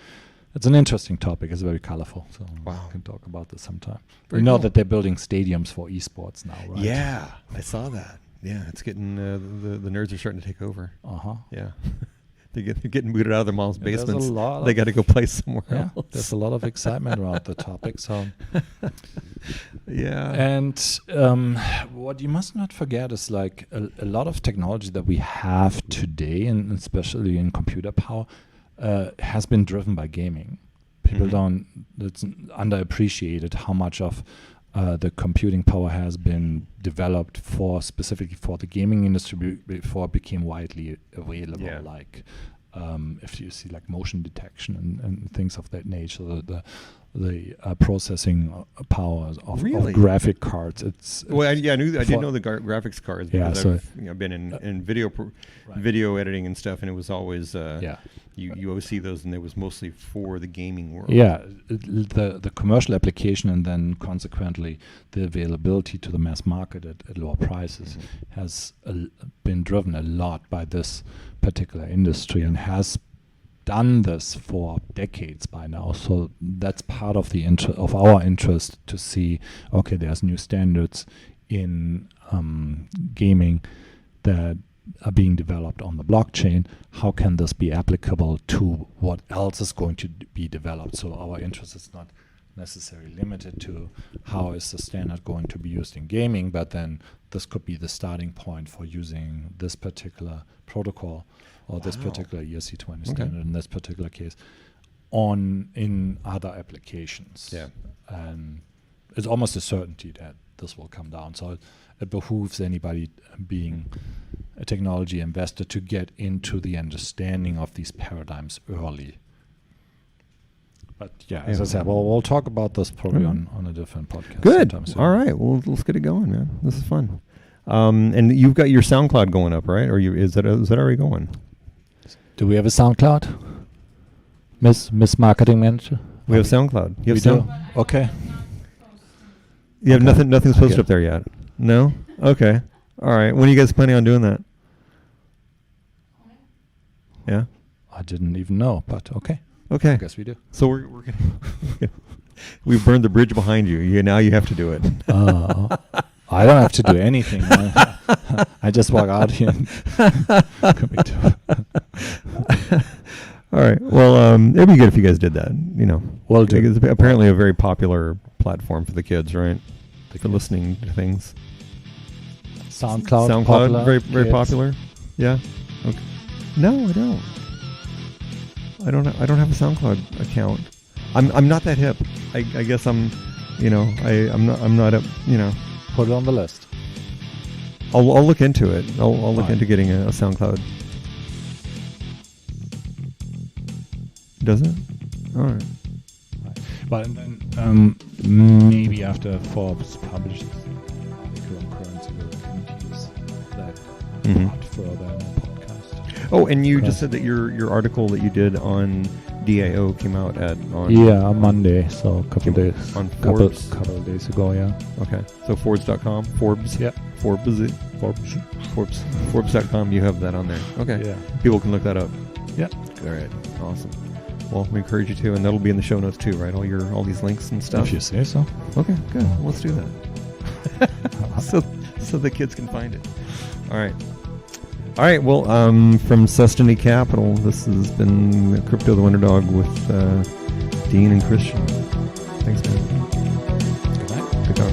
It's an interesting topic. It's very colorful, so we can talk about this sometime. We know that they're building stadiums for esports now, right? Yeah, I saw that. Yeah, it's getting the nerds are starting to take over. Yeah, they're getting booted out of their mom's basements. They got to go play somewhere else. There's a lot of excitement around the topic. So, yeah. And what you must not forget is like a lot of technology that we have today, and especially in computer power, has been driven by gaming. People it's underappreciated how much of the computing power has been developed specifically for the gaming industry before it became widely available. Yeah. Like if you see like motion detection and things of that nature, the processing powers of graphic cards. It's I did know the graphics cards because I've been in video editing and stuff, and it was always you always see those, and it was mostly for the gaming world. Yeah, the commercial application, and then consequently the availability to the mass market at lower prices has been driven a lot by this particular industry, and has done this for decades by now. So that's part of the of our interest to see, okay, there's new standards in gaming that are being developed on the blockchain. How can this be applicable to what else is going to be developed? So our interest is not necessarily limited to how is the standard going to be used in gaming, but then this could be the starting point for using this particular protocol or this particular ERC20 standard in this particular case in other applications. Yeah. And it's almost a certainty that this will come down. So it behooves anybody being a technology investor to get into the understanding of these paradigms early. But as I said, we'll talk about this probably on a different podcast. Good. All right. Well, let's get it going, man. This is fun. And you've got your SoundCloud going up, right? Or is that already going? Do we have a SoundCloud? Miss Marketing Manager? We have SoundCloud. We do? Okay. You have nothing's posted up there yet? No? Okay. All right. When are you guys planning on doing that? Yeah? I didn't even know, but okay. Okay. I guess we do. So we're gonna we've burned the bridge behind you. Now you have to do it. I don't have to do anything. I just walk out here. All right. Well, it'd be good if you guys did that. We'll do. It's apparently a very popular platform for the kids, right? For listening to things. SoundCloud popular, very popular. Yeah. Okay. No, I don't. I don't have a SoundCloud account. I'm not that hip. I guess I'm not up. Put it on the list. I'll look into it. I'll look into getting a SoundCloud. Does it? All right. But then maybe after Forbes publishes an article on currency, we can use that part further in the podcast. Oh, and you just said that your article that you did on DAO came out on Monday, so a couple days on Forbes. Couple of days ago, yeah. Okay, so Forbes.com, Forbes. Yeah. Forbes.com. You have that on there. Okay. Yeah. People can look that up. Yeah. All right. Awesome. Well, we encourage you to, and that'll be in the show notes too, right? All these links and stuff. If you say so. Okay. Good. Well, let's do that. so the kids can find it. All right. All right, well, from Sustany Capital, this has been Crypto the WonderDog with Dean and Christian. Thanks, man. Good night. Good talk.